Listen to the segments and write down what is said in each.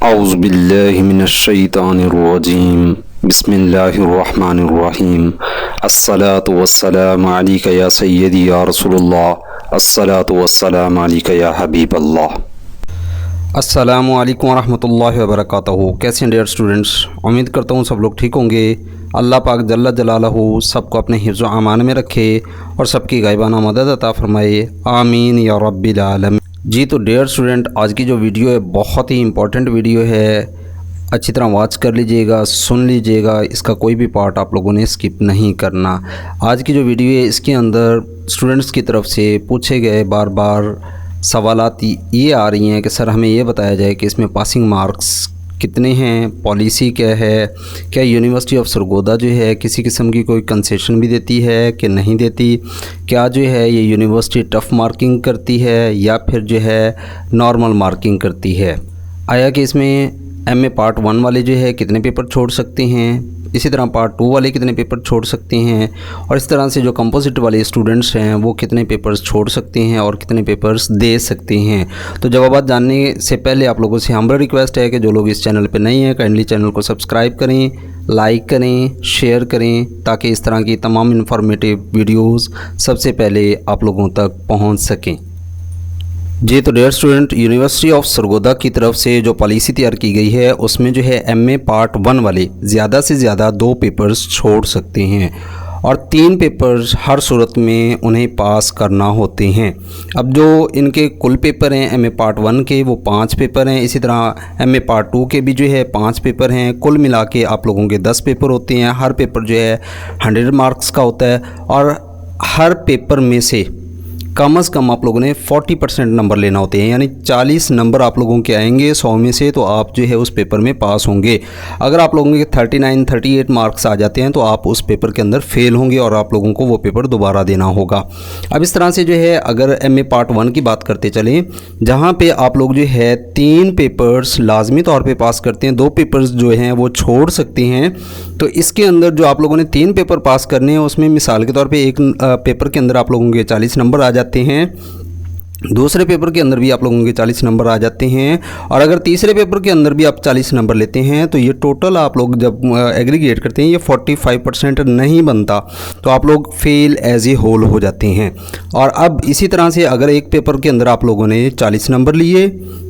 औज़ुबिल्लाहि मिनश्शैतानिर्रजीम बिस्मिल्लाहिर्रहमानिर्रहीम अस्सलातु वस्सलामु अलैका या सय्यदी या रसूलल्लाह अस्सलातु वस्सलामु अलैका या हबीबल्लाह। अस्सलामु अलैकुम वरहमतुल्लाहि वबरकातुहू। कैसे हैं डियर स्टूडेंट्स, उम्मीद करता हूँ सब लोग ठीक होंगे। अल्लाह पाक जल्ला जलालहू सबको अपने हिफ्ज़ व अमान में रखे और सबकी गायबाना मदद अता फरमाए, आमीन या रब्बिल आलमीन। जी तो डियर स्टूडेंट, आज की जो वीडियो है बहुत ही इम्पॉर्टेंट वीडियो है, अच्छी तरह वॉच कर लीजिएगा, सुन लीजिएगा, इसका कोई भी पार्ट आप लोगों ने स्किप नहीं करना। आज की जो वीडियो है इसके अंदर स्टूडेंट्स की तरफ से पूछे गए बार बार सवालात ये आ रही हैं कि सर हमें ये बताया जाए कि इसमें पासिंग मार्क्स कितने हैं, पॉलिसी क्या है, क्या यूनिवर्सिटी ऑफ सरगोदा जो है किसी किस्म की कोई कंसेशन भी देती है कि नहीं देती, क्या जो है ये यूनिवर्सिटी टफ़ मार्किंग करती है या फिर जो है नॉर्मल मार्किंग करती है, आया कि इसमें एमए पार्ट 1 वाले जो है कितने पेपर छोड़ सकते हैं, इसी तरह पार्ट 2 वाले कितने पेपर छोड़ सकते हैं, और इस तरह से जो कंपोजिट वाले स्टूडेंट्स हैं वो कितने पेपर्स छोड़ सकते हैं और कितने पेपर्स दे सकते हैं। तो जवाब जानने से पहले आप लोगों से हम्बल रिक्वेस्ट है कि जो लोग इस चैनल पे नहीं हैं काइंडली चैनल को सब्सक्राइब करें, लाइक करें, शेयर करें, ताकि इस तरह की तमाम इन्फॉर्मेटिव वीडियोज़ सबसे पहले आप लोगों तक पहुँच सकें। जी तो dear student, university of Sargodha की तरफ से जो पॉलिसी तैयार की गई है उसमें जो है एमए पार्ट 1 वाले ज़्यादा से ज़्यादा 2 पेपर्स छोड़ सकते हैं और 3 पेपर्स हर सूरत में उन्हें पास करना होते हैं। अब जो इनके कुल पेपर हैं एमए पार्ट 1 के वो 5 पेपर हैं, इसी तरह एमए पार्ट 2 के भी जो है 5 पेपर हैं। कुल मिला के आप लोगों के 10 पेपर होते हैं। हर पेपर जो है 100 मार्क्स का होता है और हर पेपर में से कम से कम आप लोगों ने 40% नंबर लेना होते हैं, यानी 40 नंबर आप लोगों के आएंगे 100 में से, तो आप जो है उस पेपर में पास होंगे। अगर आप लोगों के 39-38 मार्क्स आ जाते हैं तो आप उस पेपर के अंदर फेल होंगे और आप लोगों को वो पेपर दोबारा देना होगा। अब इस तरह से जो है अगर एमए पार्ट 1 की बात करते चलें, जहाँ पे आप लोग जो है 3 पेपर्स लाजमी तौर पे पास करते हैं, 2 पेपर्स जो हैं वो छोड़ सकते हैं। तो इसके अंदर जो आप लोगों ने 3 पेपर पास करने हैं उसमें मिसाल के तौर पे एक पेपर के अंदर आप लोगों के 40 नंबर आ जाते हैं, दूसरे पेपर के अंदर भी आप लोगों के 40 नंबर आ जाते हैं, और अगर तीसरे पेपर के अंदर भी आप 40 नंबर लेते हैं तो ये टोटल आप लोग जब एग्रीगेट करते हैं ये 45% नहीं बनता, तो आप लोग फेल एज ए होल हो जाते हैं। और अब इसी तरह से अगर एक पेपर के अंदर आप लोगों ने 40 नंबर लिए,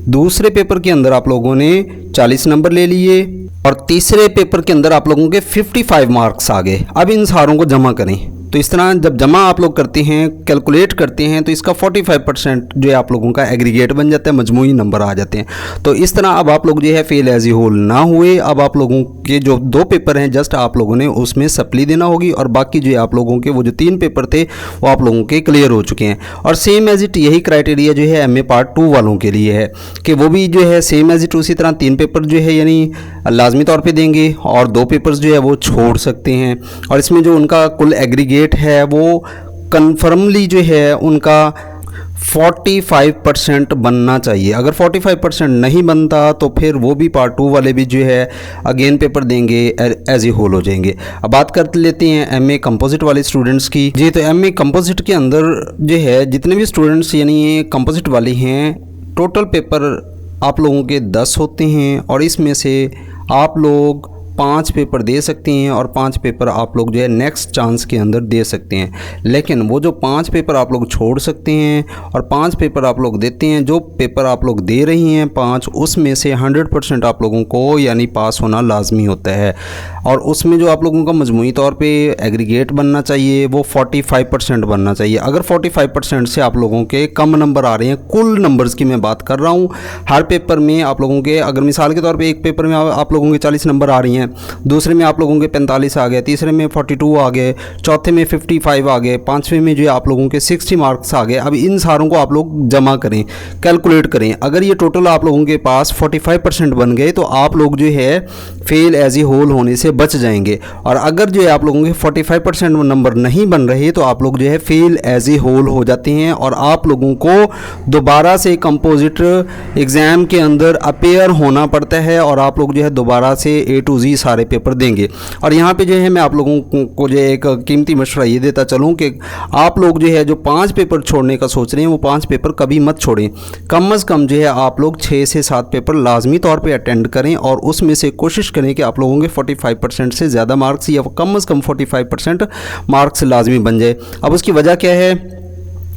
दूसरे पेपर के अंदर आप लोगों ने 40 नंबर ले लिए और तीसरे पेपर के अंदर आप लोगों के 55 मार्क्स आ गए, अब इन सारों को जमा करें। तो इस तरह जब जमा आप लोग करते हैं, कैलकुलेट करते हैं, तो इसका 45% जो है आप लोगों का एग्रीगेट बन जाता है, मजमूई नंबर आ जाते हैं। तो इस तरह अब आप लोग जो है फेल एज ए होल ना हुए। अब आप लोगों के जो 2 पेपर हैं जस्ट आप लोगों ने उसमें सप्ली देना होगी और बाकी जो है आप लोगों के वो जो 3 पेपर थे वो आप लोगों के क्लियर हो चुके हैं। और सेम एज इट यही क्राइटेरिया जो है एमए पार्ट 2 वालों के लिए है कि वो भी जो है सेम एज इट उसी तरह 3 पेपर जो है यानी लाजमी तौर पर देंगे और 2 पेपर्स जो है वो छोड़ सकते हैं। और इसमें जो उनका कुल एग्रीगेट है वो कन्फर्मली जो है उनका 45% बनना चाहिए। अगर 45% नहीं बनता तो फिर वो भी पार्ट 2 वाले भी जो है अगेन पेपर देंगे, एज ए होल हो जाएंगे। अब बात कर लेते हैं एमए कंपोजिट वाले स्टूडेंट्स की। जी तो एमए कंपोजिट के अंदर जो है जितने भी स्टूडेंट्स यानी कंपोजिट वाले हैं, टोटल पेपर आप लोगों के 10 होते हैं और इसमें से आप लोग 5 पेपर दे सकते हैं और 5 पेपर आप लोग जो है नेक्स्ट चांस के अंदर दे सकते हैं। लेकिन वो जो 5 पेपर आप लोग छोड़ सकते हैं और 5 पेपर आप लोग देते हैं, जो पेपर आप लोग दे रही हैं 5, उसमें से 100% आप लोगों को यानी पास होना लाजमी होता है। और उसमें जो आप लोगों का मजमूई तौर पे एग्रीगेट बनना चाहिए वो 45% बनना चाहिए। अगर 45% से आप लोगों के कम नंबर आ रहे हैं, कुल नंबर्स की मैं बात कर रहा हूँ, हर पेपर में आप लोगों के अगर मिसाल के तौर पे एक पेपर में आप लोगों के 40 नंबर आ रही हैं, दूसरे में आप लोगों के 45 आ गए, तीसरे में 42 आ गए, चौथे में 55 आ गए, 5वें में जो है आप लोगों के 60 मार्क्स आ गए। अब इन सारों को आप लोग जमा करें, कैलकुलेट करें। अगर ये टोटल आप लोगों के पास 45% बन गए तो आप लोग जो है फेल एज ए होल होने से बच जाएंगे। और अगर जो है आप लोगों के 45% नंबर नहीं बन रहे तो आप लोग जो है फेल एज ए होल हो जाते हैं और आप लोगों को दोबारा से कंपोजिट एग्ज़ाम के अंदर अपेयर होना पड़ता है और आप लोग जो है दोबारा से A to Z सारे पेपर देंगे। और यहाँ पे जो है मैं आप लोगों को जो एक कीमती मशवरा ये देता चलूँ कि आप लोग जो है जो 5 पेपर छोड़ने का सोच रहे हैं वो 5 पेपर कभी मत छोड़ें। कम अज़ कम जो है आप लोग 6 से 7 पेपर लाजमी तौर पे अटेंड करें और उसमें से कोशिश करें कि आप लोगों के 45% से ज़्यादा मार्क्स या कम अज़ कम 45% मार्क्स लाजमी बन जाए। अब उसकी वजह क्या है,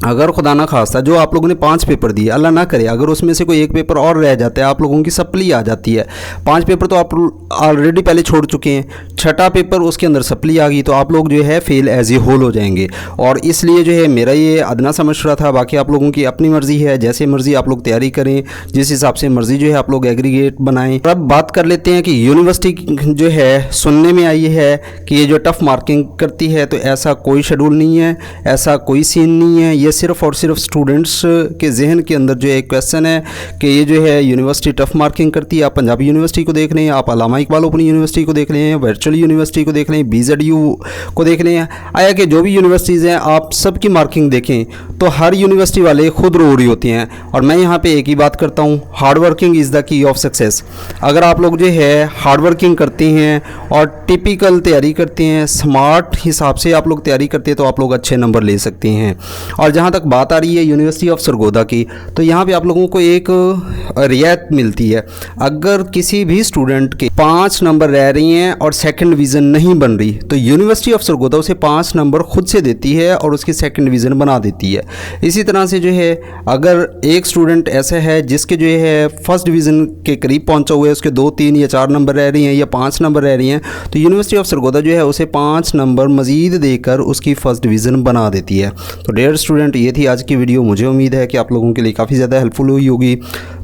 अगर खुदा ना खास्ता जो आप लोगों ने 5 पेपर दिए, अल्लाह ना करे अगर उसमें से कोई एक पेपर और रह जाता है, आप लोगों की सप्ली आ जाती है। 5 पेपर तो आप ऑलरेडी पहले छोड़ चुके हैं, 6ठा पेपर उसके अंदर सप्ली आ गई तो आप लोग जो है फेल एज ए होल हो जाएंगे। और इसलिए जो है मेरा ये अदना सा मशवरा था। बाकी आप लोगों की अपनी मर्ज़ी है, जैसे मर्ज़ी आप लोग तैयारी करें, जिस हिसाब से मर्ज़ी जो है आप लोग एग्रीगेट बनाएं। अब बात कर लेते हैं कि यूनिवर्सिटी जो है सुनने में आई है कि ये जो टफ़ मार्किंग करती है, तो ऐसा कोई शेड्यूल नहीं है, ऐसा कोई सीन नहीं है। ये सिर्फ और सिर्फ स्टूडेंट्स के जहन के अंदर जो एक क्वेश्चन है कि ये जो है यूनिवर्सिटी टफ मार्किंग करती है। आप पंजाबी यूनिवर्सिटी को देख लें, आप अल्लामा इकबाल ओपन यूनिवर्सिटी को देख लें, वर्चुअल यूनिवर्सिटी को देख लें, BZU को देख लें, आया कि जो भी यूनिवर्सिटीज़ हैं आप सबकी मार्किंग देखें तो हर यूनिवर्सिटी वाले खुद रो रही होती हैं। और मैं यहाँ पर एक ही बात करता हूँ, hard working is the key of success. अगर आप लोग जो है हार्ड वर्किंग करते हैं और टिपिकल तैयारी करते हैं, स्मार्ट हिसाब से आप लोग तैयारी करते हैं तो आप लोग अच्छे नंबर ले सकते हैं। और जहाँ तक बात आ रही है यूनिवर्सिटी ऑफ सरगोदा की, तो यहाँ पे आप लोगों को एक रियायत मिलती है। अगर किसी भी स्टूडेंट के 5 नंबर रह रही हैं और सेकंड डिवीज़न नहीं बन रही तो यूनिवर्सिटी ऑफ सरगोदा उसे 5 नंबर खुद से देती है और उसकी सेकंड डिवीज़न बना देती है। इसी तरह से जो है अगर एक स्टूडेंट ऐसा है जिसके जो है फर्स्ट डिवीज़न के करीब पहुँचा हुआ है, उसके 2, 3 या 4 नंबर रह रही हैं या 5 नंबर रह रही हैं, तो यूनिवर्सिटी ऑफ सरगोदा जो है उसे 5 नंबर मज़ीद देकर उसकी फ़र्स्ट डिवीज़न बना देती है। तो डियर स्टूडेंट, ये थी आज की वीडियो। मुझे उम्मीद है कि आप लोगों के लिए काफ़ी ज़्यादा हेल्पफुल हुई होगी।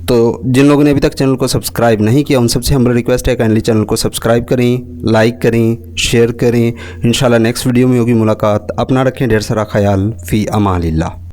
तो जिन लोगों ने अभी तक चैनल को सब्सक्राइब नहीं किया उन सबसे हमारा रिक्वेस्ट है काइंडली चैनल को सब्सक्राइब करें, लाइक करें, शेयर करें। इंशाल्लाह नेक्स्ट वीडियो में होगी मुलाकात। अपना रखें ढेर सारा ख्याल। फ़ी अमानिल्लाह।